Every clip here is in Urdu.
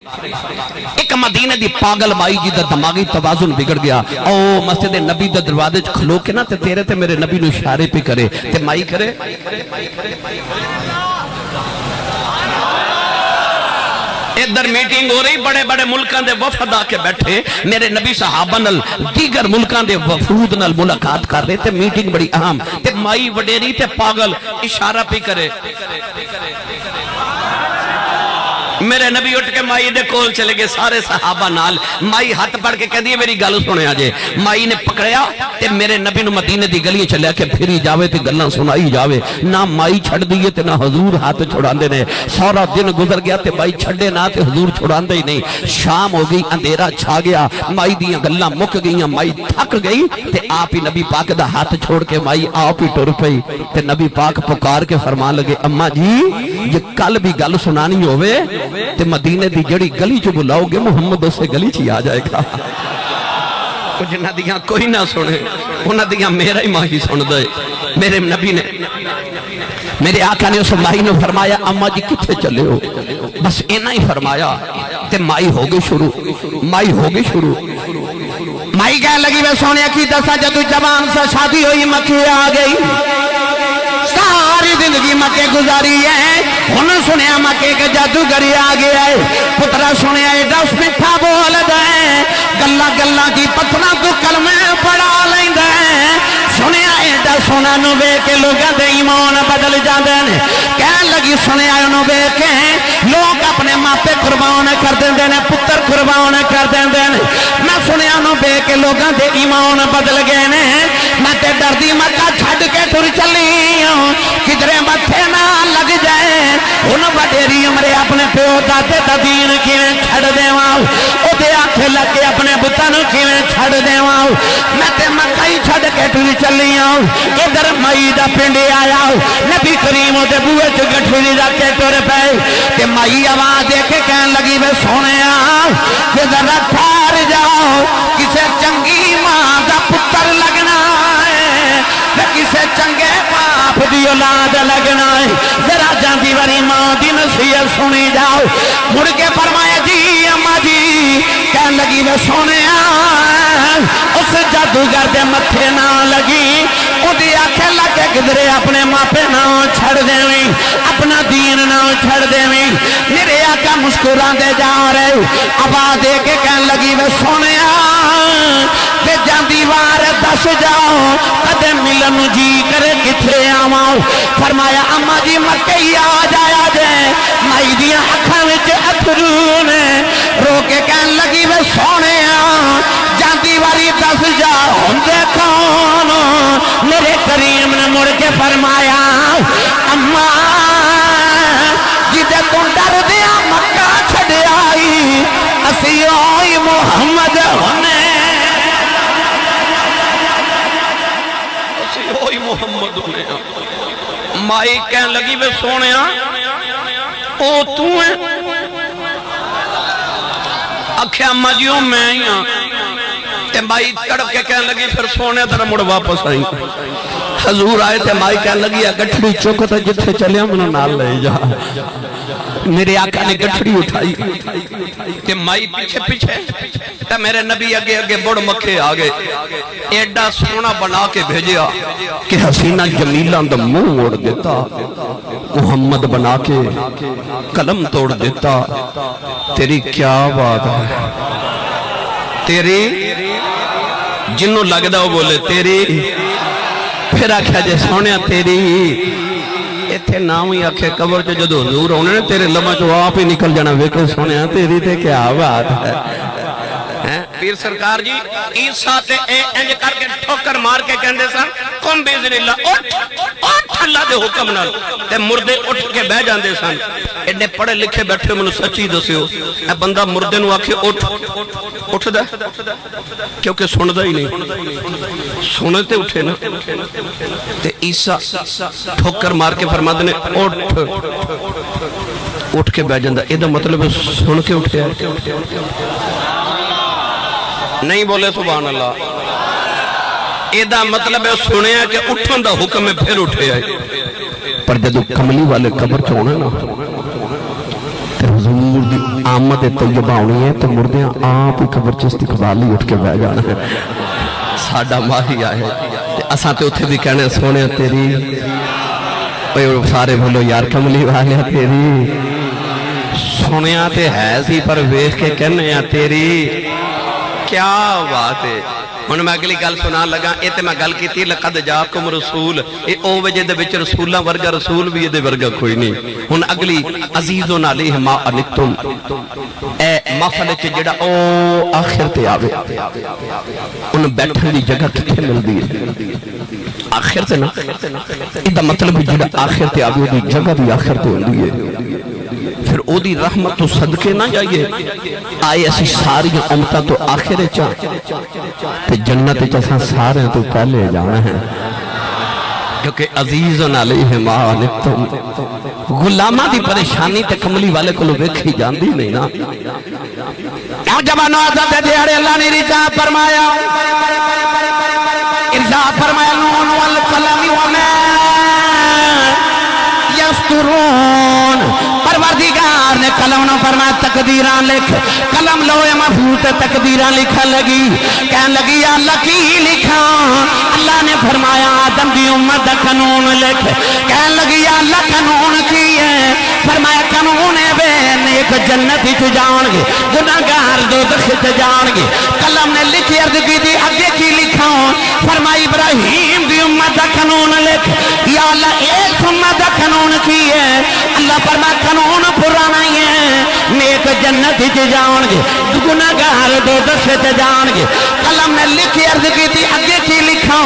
ایک مدینے دی پاگل بائی جی دا دماغی توازن بگڑ گیا، او مسجد نبی دا دروازے کھلو کے نا تے تیرے تے میرے نبی نو اشارے پہ کرے تے مائی کرے ادھر میٹنگ ہو رہی، بڑے بڑے ملکان دے وفد آ کے بیٹھے، میرے نبی صحابہ نال دیگر ملکان دے وفود نال ملاقات کر رہے تے میٹنگ بڑی اہم تے مائی وڈیری تے پاگل اشارہ پہ کرے، میرے نبی اٹھ کے مائی دے کول چلے گئے سارے صحابہ نال، مائی ہاتھ پڑھ کے کہہ دیئے میری گل سنے آجے، مائی نے پکڑیا تے میرے نبی نو مدینے دی گلیاں چلے کے پھری جاوے تے گلاں سنائی جاوے، نہ مائی چھڑ دیئے تے نہ حضور ہاتھ چھڑان دے نے، سارا دن گزر گیا تے مائی چھڑے نہ تے حضور چھڑان دے ہی نہیں، شام ہو گئی، اندھیرا چھا گیا، مائی دیاں گلاں مک گئیاں، مائی تھک گئی تے آپ ہی نبی پاک دا ہاتھ چھوڑ کے مائی آپ ہی ٹر پئی تے نبی پاک پکار کے فرمان لگے، اماں جی یہ کل بھی گل سنانی ہوئے تے مدینے دی جڑی گلی چو بلاؤ گے محمد اسے گلی چی آ جائے گا، کچھ نہ دیاں کوئی نہ سنے، انہ دیاں میرا ہی ماہی سن دے، میرے نبی نے میرے آقا نے اس مائی نے فرمایا اماں جی کتھے چلے ہو، بس اینا ہی فرمایا تے مائی ہوگی شروع، مائی ہوگی شروع، مائی کہہ لگی میں سونے کی دسا جدو جوان سے شادی ہوئی مکہ آ گئی، ساری زندگی مکے گزاری ہے، انہوں سنیا مکے کے جادوگری آگے آئے، پترہ سنیا ایڈاس مٹھا بول دائیں، گلہ گلہ کی پتنا تو کلمہ پڑا لیں دائیں، سنیا ایڈا سونا نو بے کے لوگاں دے ایمان بدل جاندیں، کہن لگی سنیا نو بے کے لوگ اپنے ماپے قربان کر دیں دیں، پتر قربان کر دیں دیں، میں سنیا نو بے کے لوگاں دے ایمان بدل گئے نے، میں تے دردی مکہ چھڑ کے ٹر چلی ہوں، کدرے متھے نہ لگ جائے، انہوں بڑیری عمرے اپنے پیو داتے دا دین کیویں چھڑ دے واؤ، او دے آنکھیں لگے اپنے بتانوں کیویں چھڑ دے واؤ، میں تے مکہ ہی چھڑ کے ٹر چلی ہوں، ادھر مائی دا پنڈے آیا ہوں، نبی کریم دے بوئے چو گٹھوری دا کے ٹر پہ، کہ مائی آواز دے کے کہن لگی میں سونے آؤں، کہ ذرا ٹھار جاؤ، کسے چنگی ماں دا پتر لگنا ہے، کسے چنگے باپ دی اولاد لگنا ہے، ذرا جاندی وری ماں دی نصیحت سنی جاؤ، مڑ کے فرمایا جی اماں جی، کہن لگی میں سونے اس جادوگر دے متھے نہ لگی، اُدھی آنکھیں لگے گزرے اپنے ماپے نہ چھڑ دیویں، اپنا دین نہ چھڑ دیویں، میرے آقا مسکران دے جا رہے، آواز دے کے کہن لگی میں سونے تے جاندی وار دس جاؤ، کدے ملن جی کرے کتھے آواؤ، فرمایا اماں جی مکہ ہی آ جایا جائے، مائی دیاں اکھاں وچ اتھرو نے، رو کے کہن لگی میں سونے جاندی واری دس جاؤ، ہندے کون میرے کریم نے مڑ کے فرمایا اماں جدے تو ڈر دیا مکہ چھڑے آئی، اسی ہوئی محمد ہونے، اسی ہوئی محمد ہونے، مائی کہن لگی میں سونے او تو ہیں، اکھے اماں جیوں میں ہی ہاں، تے مائی تڑپ کے کہن لگی پھر سونے ترہ مڑ واپس آئی، حضور آئے تے مائی کہن لگی گٹھڑی چوکتا جتھے چلے منہ نال لے جا، میرے آقا نے گٹھڑی اٹھائی تے مائی پیچھے پیچھے تے میرے نبی اگے اگے بڑ مکھے آگے، ایڈا سونا بنا کے بھیجیا کہ حسینہ جمیلہ دا منہ موڑ دیتا، محمد بنا کے قلم توڑ دیتا، تیری کیا بات ہے، تیری جنوں لگدا ہو بولے تیری، پھر آکھا جے سونے تیری، ایتھے نام ہی آکھے قبر جو جدو حضور ہونے نے تیرے لمحہ جو آپ ہی نکل جانا ویکھو سونے تیری تے کیا بات ہے، پیر سرکار جی عیسیٰ تے انج کر کے ٹھوکر مار کے کہندے سن قم باذن اللہ، اٹھ اللہ دے حکم نال، تے مردے اٹھ کے بہ جاندے سن، ایڈے پڑھے لکھے بیٹھے منو سچی دسیو، اے بندہ مردے نو آکھے اٹھ دا کیونکہ سندا ہی نہیں، سنتے اٹھے نا، تے عیسیٰ ٹھوکر مار کے فرماتے نے اٹھ کے بہ جاندا، اے دا مطلب سن کے اٹھے نہیں بولے سبحان اللہ، ایدہ مطلب ہے سنے ہیں کہ اٹھن دا حکم ہے پھر اٹھے آئے، پر جدو کملی والے قبر چونے نا حضور دی آمد طیبہ ہونی ہے تو مردیاں آپ ہی قبر چ استقبال ہی اٹھ کے بہ جانا ہے ساڈا ماہی آئے اساں تے اتھے بھی کہنے سونے تیری سارے بولو یار کملی والے تیری سنیا تے ہے سی پر ویکھ کے کہنے تیری کیا بات ہے ہن میں اگلی گل سنا لگا اے تے میں گل کیتی لقد جاکم رسول اے او وجہ دے وچ رسولاں ورگا رسول بھی دے ورگا کوئی نہیں ہن اگلی عزیزن علیہ ما انتم اے محفل وچ جڑا او آخر تے آوے ان بیٹھن دی جگہ کتھے ملدی ہے آخر تے نا ادا مطلب جڑا آخر تے آوے دی جگہ بھی آخر تے ہوندی ہے پھر او دی رحمت تو صدقے نہ جائیے آئے اسی ساری امتہ تو آخر چاہ تے جنت چاہ سارے تو پہلے جانا ہے کیونکہ عزیزن علیہ ما عنتم غلامہ دی پریشانی تے کملی والے کو لو ویکھی جاندی نہیں نا جوانو آزاد دیارے اللہ نے ارشاد فرمایا نون والقلم وما یسطرون پروردگار نے قلم نہ فرمایا تقدیران لکھ قلم لوح محفوظ تقدیران لکھا لگی کہنے لگی یا اللہ کی لکھا اللہ نے فرمایا آدم دی امت قانون لکھ کہنے لگی یا اللہ قانون کی ہے فرمایا قانون ہے بے نیک جنت ہی جان گے گناہگار دوزخ سے جان گے قلم نے لکھی عرض کی دی آگے کی لکھا فرمایا ابراہیم دی امت قانون لکھ یا اللہ ایک امت قانون کی ہے اللہ فرمایا قانون پرانا ہی ہے نیک جنت ہی جان گے گناہگار دوزخ سے جان گے قلم نے لکھی عرض کی دی آگے کی لکھا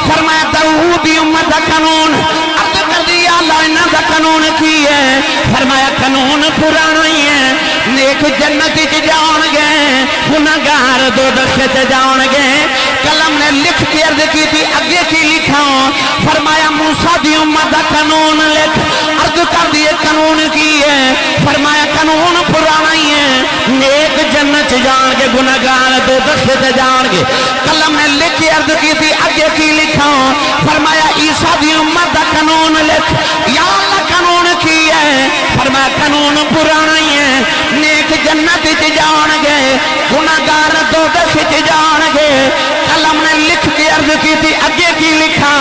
فرمایا داؤد دی امت قانون عرض کر دیا اللہ انہاں دا قانون کی ہے فرمایا قانون پرانا ہی ہے نیک جنت ہی جان گے گناہگار دوزخ سے جان گے قلم نے لکھ کے عرض کی تھی آگے کی لکھا فرمایا موسیٰ دی امت دا قانون لکھ عرض کر دیے قانون کی ہے فرمایا قانون پرانا ہی ہے نیک جنت جان گے گناہگار دوزخ سے جان گے قلم نے لکھ کے عرض کی تھی آگے کی لکھا فرمایا عیسیٰ دی امت دا قانون لکھ یا اللہ قانون کی ہے فرمایا قانون پرانا ہی ہے نیک جنت جان گے گناہگار دوزخ جان گے قلم نے لکھ کے عرض کی تھی آگے کی لکھا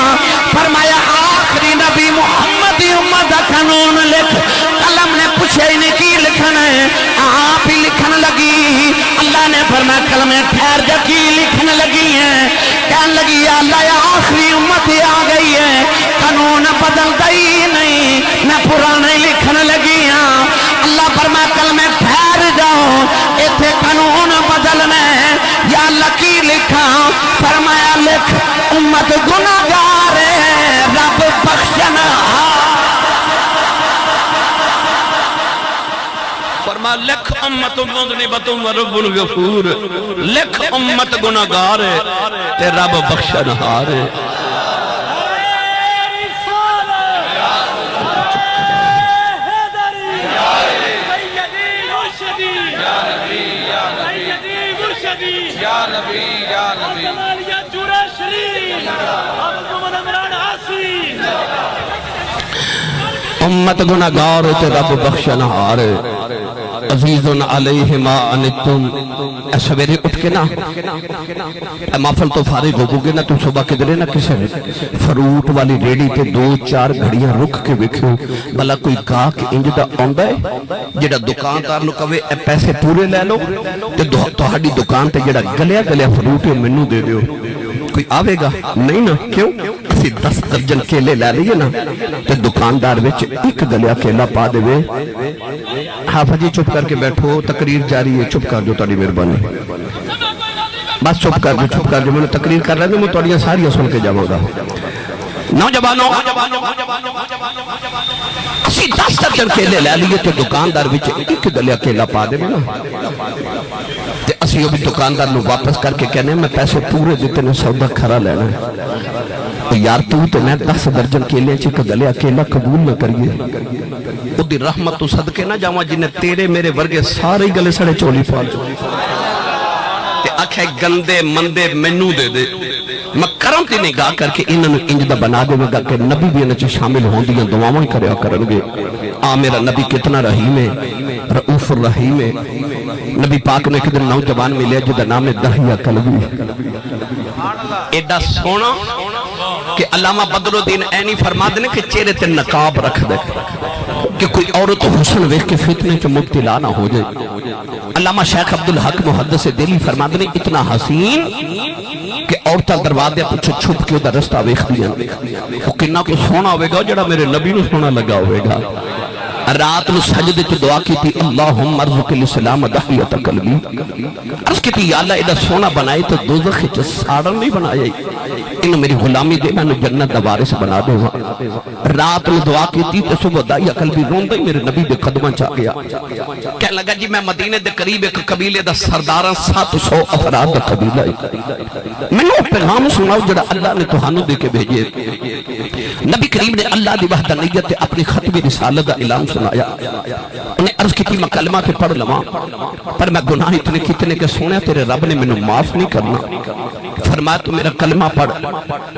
فرمایا آخری نبی محمد امت دا قانون لکھ قلم نے پوچھے انہیں کی لکھنا ہے آپ ہی لکھن لگی اللہ نے فرمایا قلم نے ٹھہر جا کی لکھن لگی ہیں کہنے لگی یا اللہ آخری امت آ گئی ہے قانون بدلتا ہی نہیں میں پرانے لکھن لگی ہاں اللہ فرمایا قلم میں ٹھہر جاؤ ایتھے قانون بدلنا ہے یا اللہ کی لکھا فرمایا لکھ امت گناہگار ہے رب بخشنا فرمایا لکھ امت مذنبۃ ورب غفور لکھ امت گناہگار ہے تے رب بخشنہار ہے امت گناہگار تے رب بخشنہار عزیزن علیہ ما عنتم سویرے اٹھ کے نا محفل تو فارغ ہو گے نا تم صبح کدرے نا کسے فروٹ والی ریڈی تے 2-4 گھڑیاں رک کے وکھو بھلا کوئی گاہک انج دا آندا ہے جڑا دکاندار نو کہے اے پیسے پورے لے لو تے تہاڈی دکان تے جڑا گلیا گلیا فروٹ ہے مینوں دے دیو کوئی آوے گا نہیں نا کیوں اسی 10 درجن کیلے لے لیے نا تے دکاندار وچ ایک گلیا کیلا پا دے وے حافظ جی چپ کر کے بیٹھو تقریر جاری ہے چپ کر جو تاری مہربانی بس چپ کر جو میں نے تقریر کر رہا ہوں میں تھوڑی ساری سن کے جاؤں گا نوجوانوں اسی 10 درجن کیلے لے لیے تے دکاندار وچ ایک گلیا کیلا پا دے نا تے اسی وہ بھی دکاندار نو واپس کر کے کہنے میں پیسے پورے دیتے نے سودا کھرا لینا ہے یار تو میں 10 درجن کیلے چک گلیا کیلا قبول نہ کریے او دی رحمت تو صدقے نہ جاواں جنہیں تیرے میرے ورگے سارے گلے سڑے چولی پال تے آکھے گندے مندے مینوں دے دے میں کرم دی نگاہ کر کے انہوں انج دا بنا دے گا کہ نبی بھی انہوں شامل ہوں دیاں دعاواں کریا کرنگے میرا نبی کتنا رحیم ہے رؤوف الرحیم ہے نبی پاک نے کدھر نوجوان ملے جدا نام ہے دہیہ قلبی ایڈا سونا کہ علامہ بدر الدین عینی فرما دینے کہ چہرے تے نقاب رکھ دے کہ کوئی عورت حسن ویکھ کے فتنے چ مبتلا نہ ہو جائے علامہ شیخ عبدالحق محدث دہلوی فرما دینے اتنا حسین کہ عورتاں دروازے پچھے چھپ کے ادھر رستہ ویکھ دیاں وہ کنا کو سونا ہوئے گا جڑا میرے نبی نو سونا لگا ہوئے گا رات نو سجدے تو دعا کی تھی اللہم ارزق الاسلام دہیت قلبی عرض کی تھی یا اللہ ایڈا سونا بنائے تو دوزخ چ ساڑن نہیں بنایا انہوں میری غلامی دے میں جنت دا وارث بنا دے رات نو دعا کی تھی تو صبح دہیت قلبی رون دے میرے نبی دے قدمہ چاہ گیا کہنے لگا جی میں مدینے دے قریب ایک قبیلے دا سرداراں 700 افراد دا قبیلہ میں نے پیغام سناؤ جڑا اللہ نے توہانو دے کے بھیجے نبی کریم نے اللہ دی وحدانیت اپنی ختم رسالت دا اعلان سنایا انہیں عرض کی تھی میں کلمہ کے پڑھ لواں پر میں گناہ اتنے کتنے کے سونے تیرے رب نے میں معاف نہیں کرنا فرمایا تو میرا کلمہ پڑھ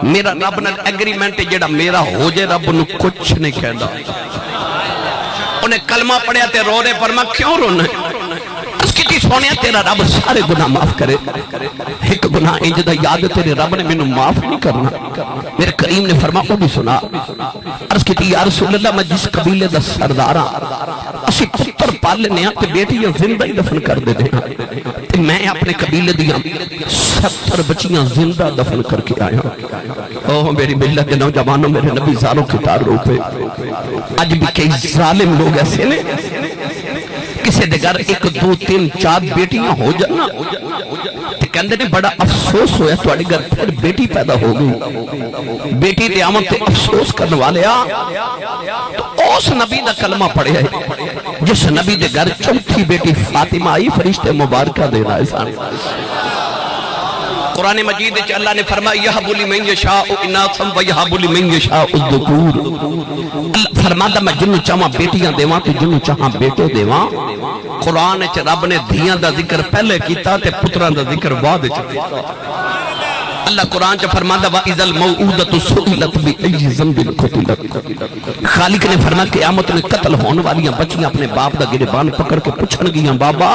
میرا رب نے ایگریمنٹ جڑا میرا ہو جائے رب نے کچھ نہیں کہنا انہیں کلمہ پڑھیا تے رو رہے فرمایا کیوں رونا اس کی تھی سونے تیرا رب سارے گناہ معاف کرے ایک گناہ انجدہ یاد تیرے رب نے میں معاف نہیں کرنا میرے کریم نے فرمایا وہ بھی سنا عرض کی تھی یا رسول اللہ میں جس قبیلے دا سرداراں اسی پتر پال لینے تے بیٹیاں زندہ ہی دفن کر دے دیں میں اپنے قبیلے دیاں 70 بچیاں زندہ دفن کر کے آیا اوہ میری ملت دے نوجوانوں میرے نبی زاروں کی تار روپے آج بھی کئی ظالم لوگ ایسے نے کسی دے گھر 1 2 3 4 بیٹیاں ہو جانا تے کہندے نے بڑا افسوس ہویا تواڈے گھر پھر بیٹی پیدا ہو گئی بیٹی دے آمد تے افسوس کرنے والے تو اس نبی دا کلمہ پڑھے جس نبی دے گھر چوتھی بیٹی فاطمہ آئی فرشتے مبارکہ دے رہا ہے قرآن مجید اللہ نے فرمایا یہب لمن یشاء اناثا ویہب لمن یشاء الذکور اللہ فرماتا میں جنوں چاہاں بیٹیاں دیواں تو جنوں چاہاں بیٹے دیواں قرآن وچ رب نے دھیاں دا ذکر پہلے کیتا تے پتراں دا ذکر بعد وچ کیتا اللہ قرآن چا فرماتا وَإِذَا الْمَوْعُودَةُ سُئِلَتْ بِأَيِّ ذَنبٍ قُتِلَتْ خالق نے فرمایا قیامت میں قتل ہونے والیاں بچیاں اپنے باپ دا گریبان پکڑ کے پوچھن گیاں بابا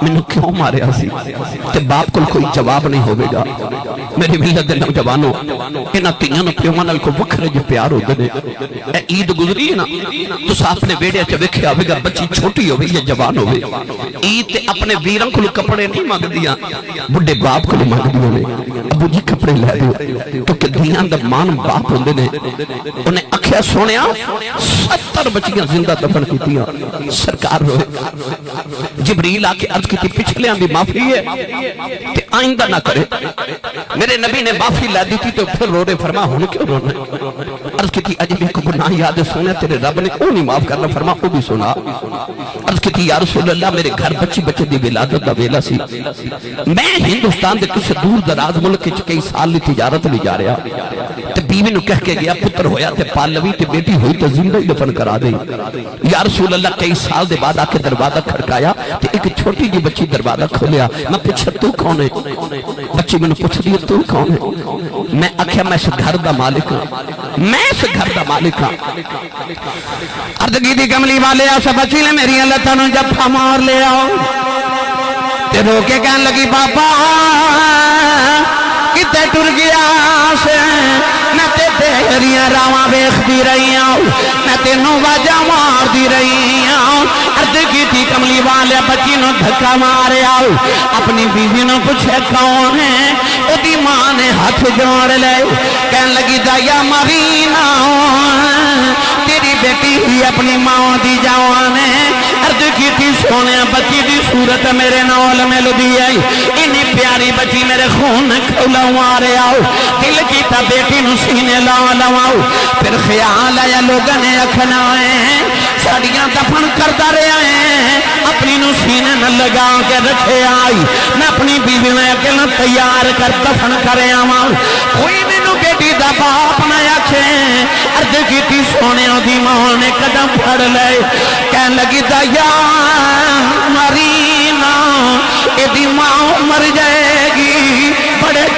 میں کیوں مارے آسی تے باپ کو کوئی جواب نہیں ہوئے گا میری ملت دے نوجوانوں انہاں تیاں نو پیواں نال کو وکھرے جو پیار ہوندے نے اے عید گزری ہے نا تو اپنے بیڑے چ ویکھیا ہوے گا بچی چھوٹی ہوے یا جوان ہوے عید تے اپنے ویراں کو کپڑے نہیں منگدیاں بڈھے باپ کو منگدیاں نے ابو جی کپڑے لے دیو کیونکہ دنیا دا مان باپ ہوندے نے انہیں اکھیا سونیا 70 بچیاں زندہ دفن کیتیاں سرکار روئے جبریل آ کے عرض کی پچھلیاں بھی معافی ہے کہ آئندہ نہ کرے میرے نبی نے معافی لا دی تھی تو پھر رو رہے فرما ہونے کیوں رونا عرض کی تھی عجیب ایک گناہ یاد سونا تیرے رب نے کیوں نہیں معاف کرنا فرما وہ بھی سنا عرض کی تھی یا رسول اللہ میرے گھر بچے دی ولادت دا ویلا سی میں ہندوستان دے کسی دور دراز ملک وچ کئی سال دی تجارت لے جا رہا تے بیوی نو کہہ کے گیا پتر ہویا تے پالوی تے بیٹی ہوئی تے زندہ ہی دفن کرا دے یا رسول اللہ کئی سال دے بعد آ کے دروازہ کھڑکایا تے ایک چھوٹی جی بچی دروازہ کھولیا میں پوچھا تو کون ہے بچی میں نے پوچھ دیا تو کون ہے میں آکھیا میں اس گھر دا مالک ہوں میں اس گھر دا مالک ہوں عرض کی تھی کملی والے ایسا بچی نے میری اللہ تعالیٰ جب پھامار لے آؤ تے رو کے کہنے لگی بابا کتے ٹر گیا سے میں تے تیریاں راواں ویکھدی رہی ہوں میں تینوں واجا مار دی رہی ہوں عرض کی تھی کملی والے بچی نو دھکا مارے آؤ اپنی بیوی نو پوچھے کون ہے او دی ماں نے ہاتھ جوڑ لے کہنے لگی دایا مرینا تیری بیٹی ہی اپنی ماں دی جوان ہے عرض کی تھی سونے بچی دی صورت میرے نال میں لدی آئی انی پیاری بچی میرے خون کھولا مارے آؤ دل کی تا بیٹی نو سینے لاؤ پھر خیال آیا لوگوں نے اکھنا ہے ساڑیاں دفن کرتا رہے ہیں اپنی نو سینے نہ لگا کے رکھے آئی میں اپنی بیوی میں اکیلا تیار کر دفن کرے آواں کوئی مینوں بیٹی دا باپ نہ آکھے عرض کیتی سونے دی ماں نے قدم پھڑ لے کہنے لگی دایا مرینا اے دی ماں مر جائے گی بڑے